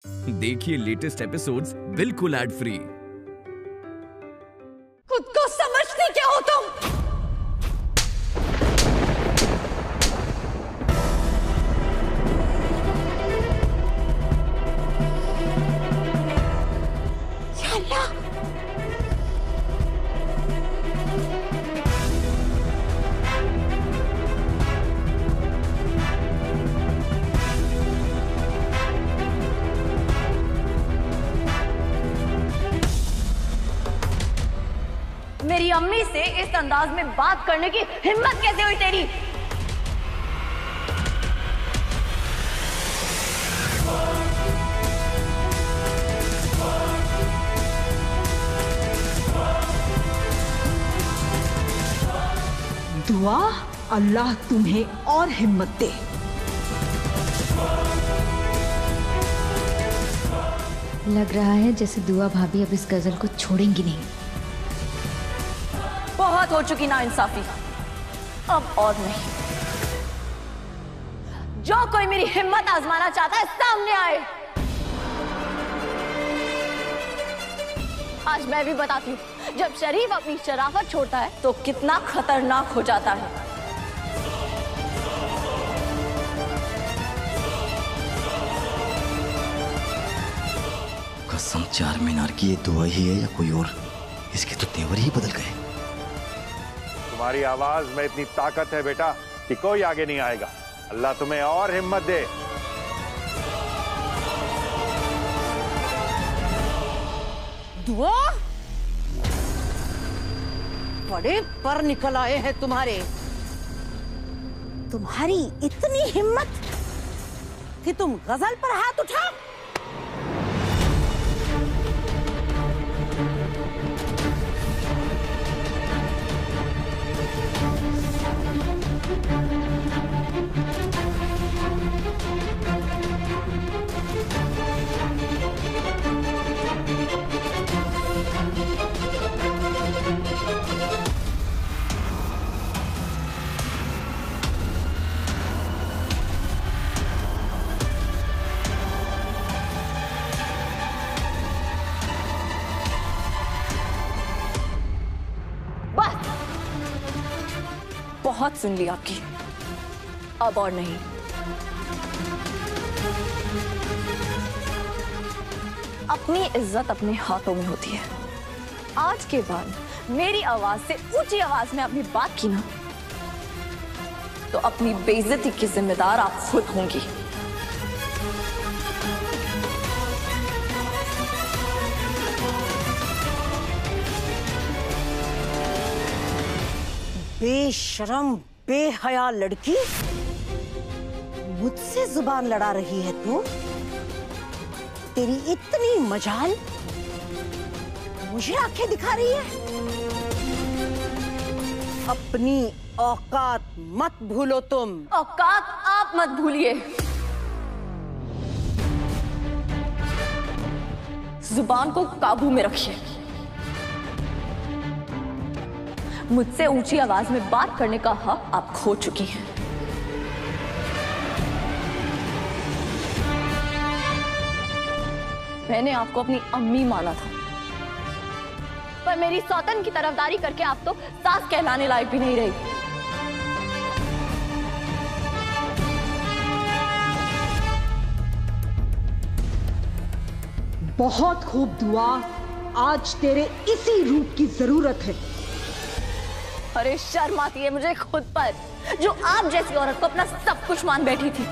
देखिए latest episodes बिल्कुल ad free. खुद को समझते क्या हो तुम? या अल्लाह! मेरी अम्मी से इस अंदाज में बात करने की हिम्मत कैसे हुई तेरी? दुआ अल्लाह तुम्हें और हिम्मत दे। लग रहा है जैसे दुआ भाभी अब इस गजल को छोड़ेंगी नहीं। बहुत हो चुकी ना इंसाफी, अब और नहीं। जो कोई मेरी हिम्मत आजमाना चाहता है सामने आए। आज मैं भी बताती हूँ, जब शरीफ अपनी शराफत छोड़ता है तो कितना खतरनाक हो जाता है। कसम चार मीनार की ये दुआ ही है या कोई और? इसके तो तेवर ही बदल गए। तुम्हारी आवाज में इतनी ताकत है बेटा कि कोई आगे नहीं आएगा। अल्लाह तुम्हें और हिम्मत दे। दुआ, बड़े पर निकल आए हैं तुम्हारे। तुम्हारी इतनी हिम्मत कि तुम गजल पर हाथ उठाओ। बहुत सुन ली आपकी, अब और नहीं। अपनी इज्जत अपने हाथों में होती है। आज के बाद मेरी आवाज से ऊंची आवाज में आपने बात की ना, तो अपनी बेइज्जती की जिम्मेदार आप खुद होंगी। बेशरम बेहया लड़की, मुझसे जुबान लड़ा रही है तू? तेरी इतनी मजाल, मुझे आंखें दिखा रही है? अपनी औकात मत भूलो तुम। औकात आप मत भूलिए। जुबान को काबू में रखिए। मुझसे ऊंची आवाज में बात करने का हक आप खो चुकी हैं। मैंने आपको अपनी अम्मी माना था, पर मेरी सौतन की तरफदारी करके आप तो सास कहलाने लायक भी नहीं रही। बहुत खूब दुआ, आज तेरे इसी रूप की जरूरत है। अरे शर्म आती है मुझे खुद पर, जो आप जैसी औरत को अपना सब कुछ मान बैठी थी।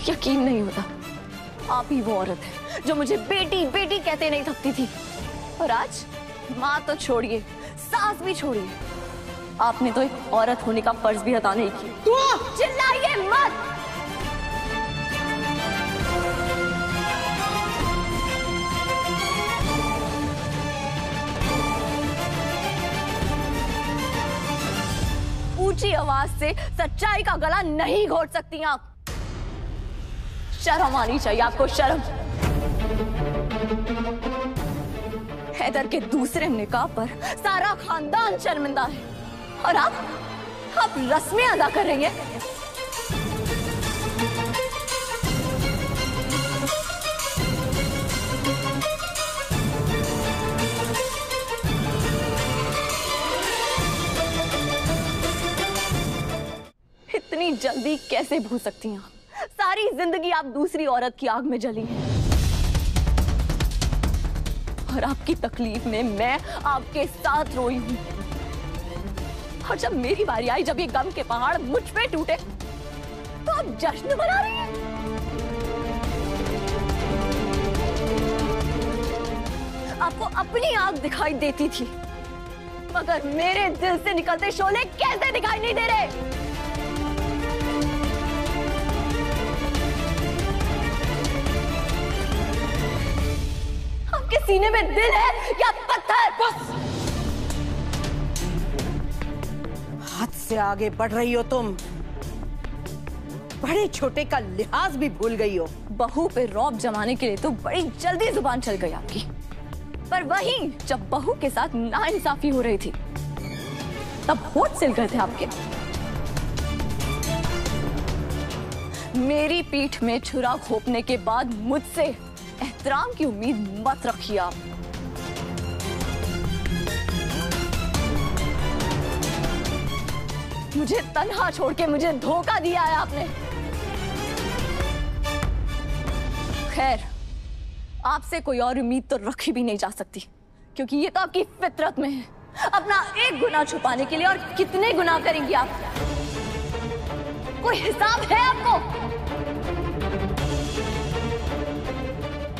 यकीन नहीं होता, आप ही वो औरत है जो मुझे बेटी बेटी कहते नहीं थकती थी। और आज माँ तो छोड़िए, सास भी छोड़िए, आपने तो एक औरत होने का फर्ज भी अदा नहीं किया। चिल्लाइए मत। ऊंची आवाज से सच्चाई का गला नहीं घोट सकती आप। शर्म आनी चाहिए आपको, शर्म। हैदर के दूसरे निकाह पर सारा खानदान शर्मिंदा है और आप आप रस्में अदा कर रही हैं। इतनी जल्दी कैसे भूल सकती हैं? सारी जिंदगी आप दूसरी औरत की आग में जली हैं और आपकी तकलीफ में मैं आपके साथ रोई हूं। और जब मेरी बारी आई, जब ये गम के पहाड़ मुझ पे टूटे, तो आप जश्न मना रही हैं। आपको अपनी आग दिखाई देती थी, मगर मेरे दिल से निकलते शोले कैसे दिखाई नहीं दे रहे? आपके सीने में दिल है या पत्थर? बस, हाथ से आगे बढ़ रही हो तुम। बड़े छोटे का लिहाज भी भूल गई हो। बहू पे रौब जमाने के लिए तो बड़ी जल्दी जुबान चल गई आपकी, पर वहीं जब बहू के साथ नाइंसाफी हो रही थी, तब होठ सिल गए थे आपके। मेरी पीठ में छुरा घोंपने के बाद मुझसे एहतराम की उम्मीद मत रखिए आप। मुझे तन्हा छोड़ के मुझे धोखा दिया है आपने। खैर, आपसे कोई और उम्मीद तो रखी भी नहीं जा सकती, क्योंकि ये तो आपकी फितरत में है। अपना एक गुनाह छुपाने के लिए और कितने गुनाह करेंगी आप? कोई हिसाब है आपको?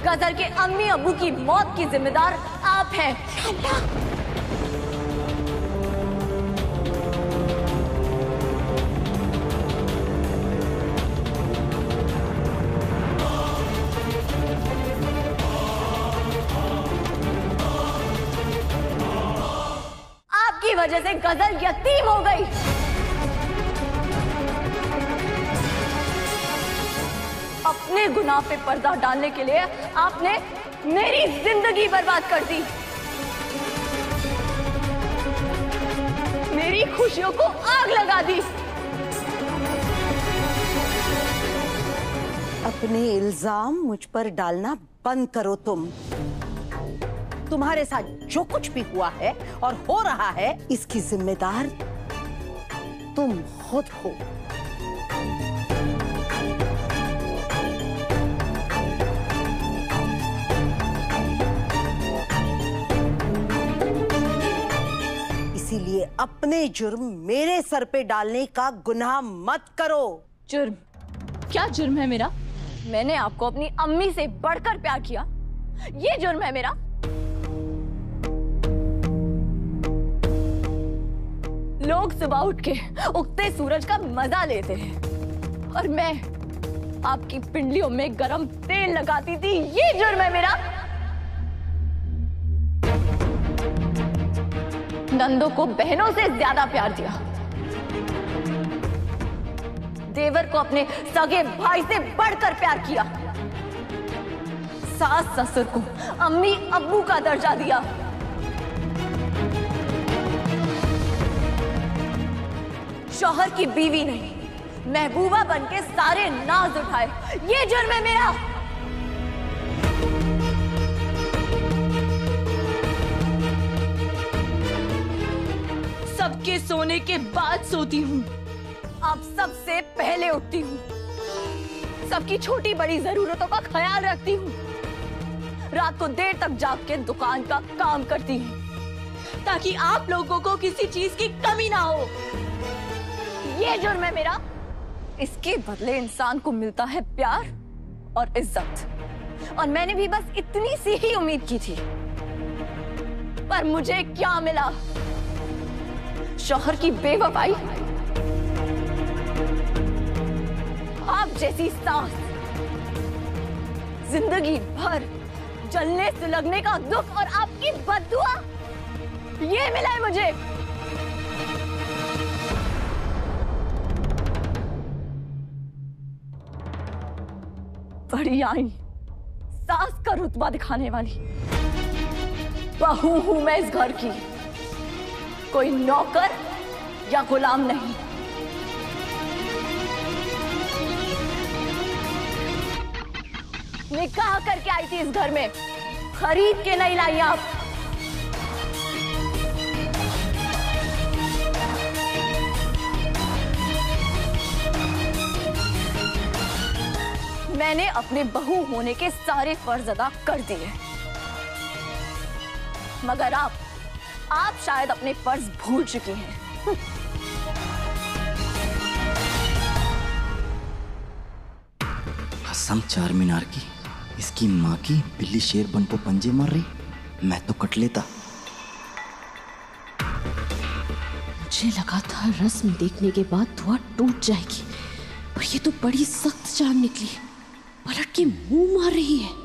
गदर के अम्मी अब्बू की मौत की जिम्मेदार आप हैं। आपकी वजह से गदर यतीम हो गई। अपने गुनाह पे पर्दा डालने के लिए आपने मेरी जिंदगी बर्बाद कर दी। मेरी खुशियों को आग लगा दी। अपने इल्जाम मुझ पर डालना बंद करो तुम। तुम्हारे साथ जो कुछ भी हुआ है और हो रहा है, इसकी जिम्मेदार तुम खुद हो। इसीलिए अपने जुर्म मेरे सर पे डालने का गुनाह मत करो। जुर्म? क्या जुर्म है मेरा? मैंने आपको अपनी अम्मी से बढ़कर प्यार किया, ये जुर्म है मेरा? लोग सुबह उठ के उगते सूरज का मजा लेते हैं और मैं आपकी पिंडलियों में गरम तेल लगाती थी, ये जुर्म है मेरा? नंदो को बहनों से ज्यादा प्यार दिया, देवर को अपने सगे भाई से बढ़कर प्यार किया, सास ससुर को अम्मी अब्बू का दर्जा दिया, शौहर की बीवी नहीं महबूबा बनके सारे नाज उठाए, ये जुर्म है मेरा। सबके सोने के बाद सोती हूँ, अब सबसे पहले उठती हूँ, सबकी छोटी बड़ी जरूरतों का ख्याल रखती हूँ, रात को देर तक जाग के दुकान का काम करती हूँ ताकि आप लोगों को किसी चीज की कमी ना हो, ये जुर्म है मेरा। इसके बदले इंसान को मिलता है प्यार और इज्जत, और मैंने भी बस इतनी सी ही उम्मीद की थी, पर मुझे क्या मिला? शौहर की बेवफाई। आप जैसी सास, जिंदगी भर जलने सुलगने का दुख और आपकी बद्दुआ, ये मिला है मुझे। बड़ी आई सास का रुतबा दिखाने वाली बहू हूं मैं इस घर की, कोई नौकर या गुलाम नहीं। निकाह करके आई थी इस घर में, खरीद के नहीं लाई आप। मैंने अपने बहू होने के सारे फर्ज अदा कर दिए, मगर आप शायद अपने फर्ज भूल चुकी हैं। कसम चार मीनार की, इसकी माँ की बिल्ली शेर बन को पंजे मार रही, मैं तो कट लेता। मुझे लगा था रस्म देखने के बाद दुआ टूट जाएगी, पर ये तो बड़ी सख्त जान निकली। पलट के मुंह मार रही है।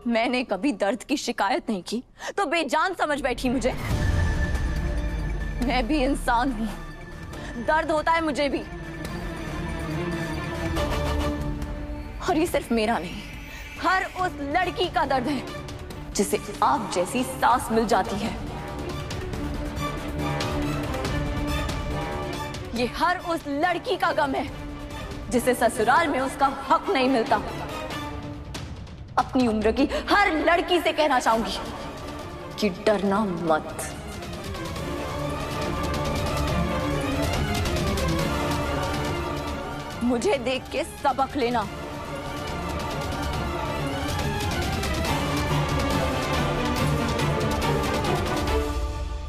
मैंने कभी दर्द की शिकायत नहीं की तो बेजान समझ बैठी मुझे। मैं भी इंसान हूं, दर्द होता है मुझे भी। और ये सिर्फ मेरा नहीं, हर उस लड़की का दर्द है जिसे आप जैसी सास मिल जाती है। ये हर उस लड़की का गम है जिसे ससुराल में उसका हक नहीं मिलता। अपनी उम्र की हर लड़की से कहना चाहूंगी कि डरना मत। मुझे देख के सबक लेना।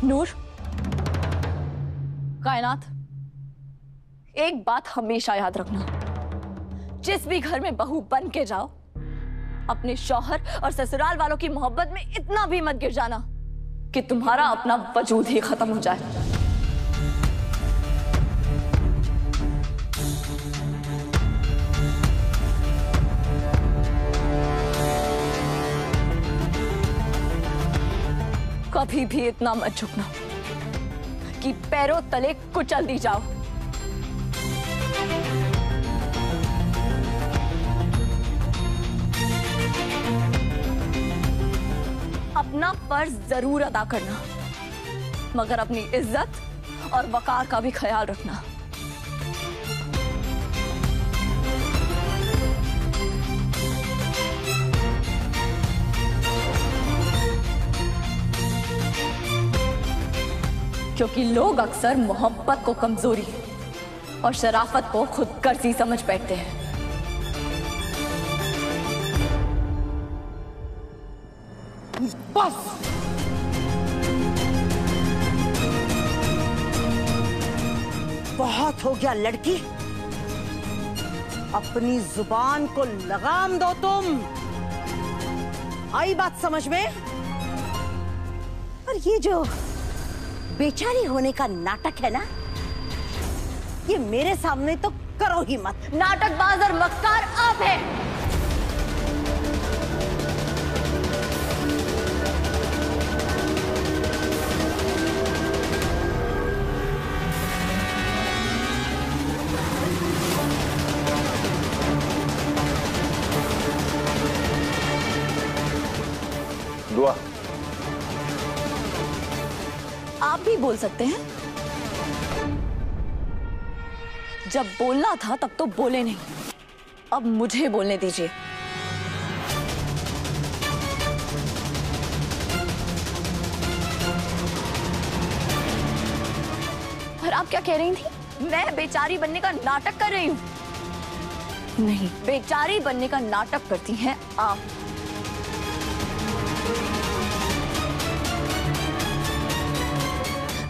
नूर, कायनात, एक बात हमेशा याद रखना, जिस भी घर में बहू बन के जाओ, अपने शौहर और ससुराल वालों की मोहब्बत में इतना भी मत गिर जाना कि तुम्हारा अपना वजूद ही खत्म हो जाए। कभी भी इतना मत झुकना कि पैरों तले कुचल दी जाओ। अपना फर्ज जरूर अदा करना, मगर अपनी इज्जत और वकार का भी ख्याल रखना। क्योंकि लोग अक्सर मोहब्बत को कमजोरी और शराफत को खुदगर्जी समझ बैठते हैं। बस बहुत हो गया लड़की, अपनी जुबान को लगाम दो तुम। आई बात समझ में? और ये जो बेचारी होने का नाटक है ना, ये मेरे सामने तो करो ही मत। नाटकबाज और मक्कार आप हैं। दुआ, आप भी बोल सकते हैं। जब बोलना था तब तो बोले नहीं, अब मुझे बोलने दीजिए। और आप क्या कह रही थी? मैं बेचारी बनने का नाटक कर रही हूं? नहीं, बेचारी बनने का नाटक करती हैं आप।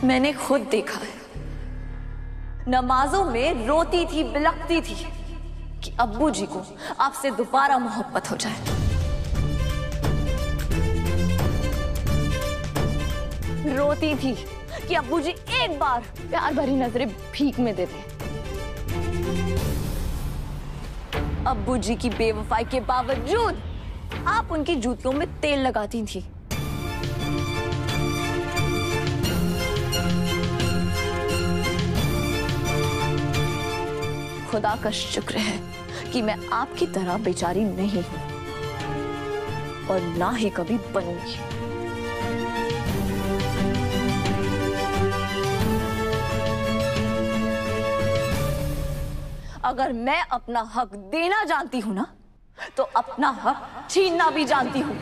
मैंने खुद देखा है, नमाजों में रोती थी, बिलखती थी कि अब्बू जी को आपसे दोबारा मोहब्बत हो जाए। रोती थी कि अब्बू जी एक बार प्यार भरी नजरें भीख में दे दें। अब्बू जी की बेवफाई के बावजूद आप उनकी जूतियों में तेल लगाती थी। खुदा का शुक्र है कि मैं आपकी तरह बेचारी नहीं हूं और ना ही कभी बनूंगी। अगर मैं अपना हक देना जानती हूं ना, तो अपना हक छीनना भी जानती हूँ।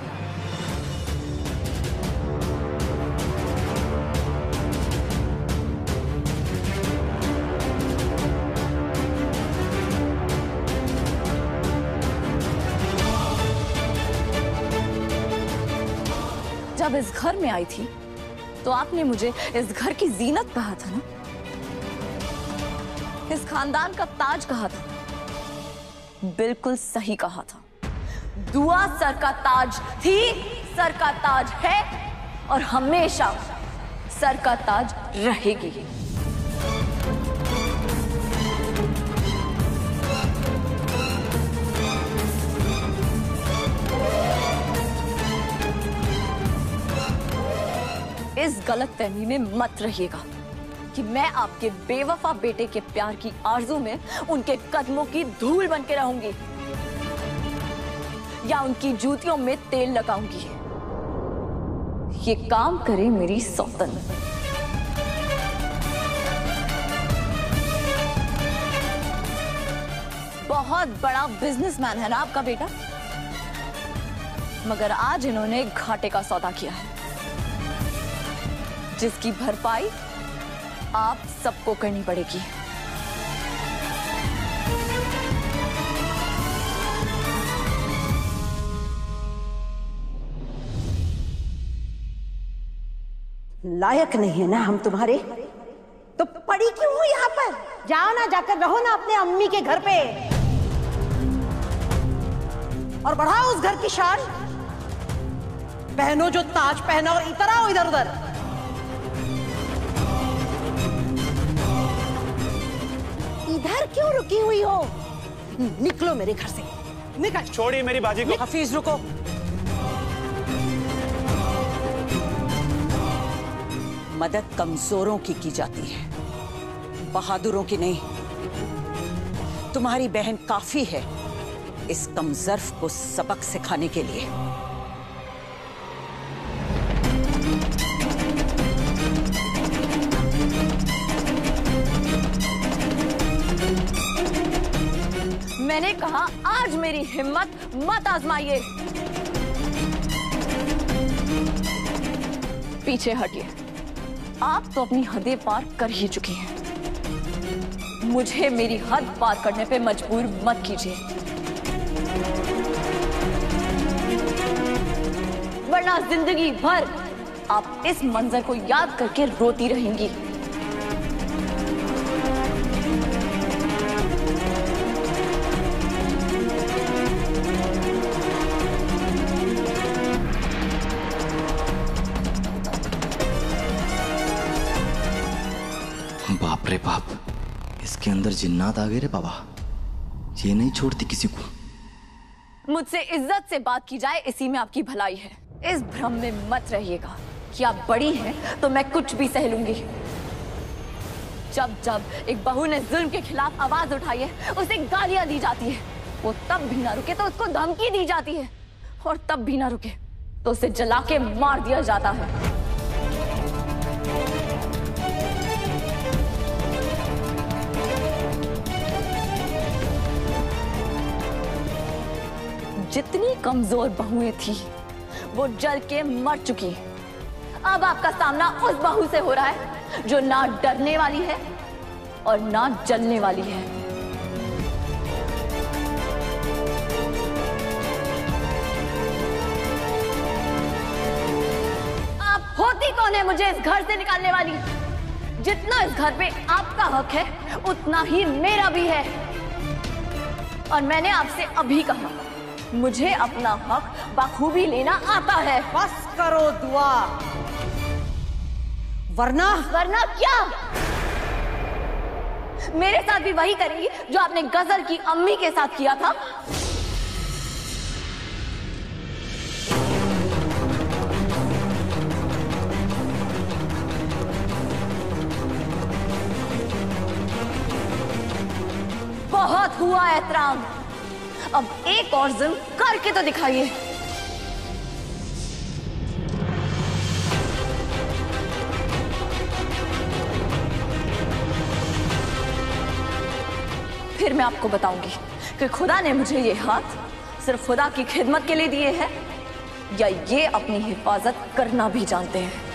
जब इस घर में आई थी तो आपने मुझे इस घर की जीनत कहा था ना, इस खानदान का ताज कहा था। बिल्कुल सही कहा था। दुआ सर का ताज थी, सर का ताज है और हमेशा सर का ताज रहेगी। इस गलतफहमी में मत रहिएगा कि मैं आपके बेवफा बेटे के प्यार की आरज़ू में उनके कदमों की धूल बन के रहूंगी या उनकी जूतियों में तेल लगाऊंगी। ये काम करे मेरी सौतन। बहुत बड़ा बिजनेसमैन है ना आपका बेटा, मगर आज इन्होंने घाटे का सौदा किया है जिसकी भरपाई आप सबको करनी पड़ेगी। लायक नहीं है ना हम तुम्हारे, तो पड़ी क्यों हो यहाँ पर? जाओ ना, जाकर रहो ना अपने अम्मी के घर पे और बढ़ाओ उस घर की शान। पहनो जो ताज पहना और इधर आओ, इधर उधर। इधर क्यों रुकी हुई हो? निकलो मेरे घर से, निकल। छोड़िए मेरी बाजी को। हफीज रुको। मदद कमजोरों की जाती है, बहादुरों की नहीं। तुम्हारी बहन काफी है इस कमजर्फ को सबक सिखाने के लिए। मैंने कहा आज मेरी हिम्मत मत आजमाइए। पीछे हटिए, आप तो अपनी हदें पार कर ही चुकी हैं। मुझे मेरी हद पार करने पे मजबूर मत कीजिए, वरना जिंदगी भर आप इस मंजर को याद करके रोती रहेंगी। बाप रे बाप, इसके अंदर जिन्नात आ गए रे बाबा। ये नहीं छोड़ती किसी को। मुझसे इज्जत से बात की जाए, इसी में आपकी भलाई है। इस भ्रम में मत रहिएगा कि आप बड़ी हैं तो मैं कुछ भी सह लूंगी। जब जब एक बहू ने जुल्म के खिलाफ आवाज उठाई है, उसे गालियां दी जाती है। वो तब भी ना रुके तो उसको धमकी दी जाती है, और तब भी ना रुके तो उसे जला के मार दिया जाता है। जितनी कमजोर बहुएं थी वो जल के मर चुकी। अब आपका सामना उस बहू से हो रहा है जो ना डरने वाली है और ना जलने वाली है। आप होती कौन है मुझे इस घर से निकालने वाली? जितना इस घर पे आपका हक है उतना ही मेरा भी है। और मैंने आपसे अभी कहा, मुझे अपना हक बखूबी लेना आता है। बस करो दुआ, वरना क्या? मेरे साथ भी वही करेंगी जो आपने गजल की अम्मी के साथ किया था। बहुत हुआ एहतराम, अब एक और जुल्म करके तो दिखाइए। फिर मैं आपको बताऊंगी कि खुदा ने मुझे ये हाथ सिर्फ खुदा की खिदमत के लिए दिए हैं या ये अपनी हिफाजत करना भी जानते हैं?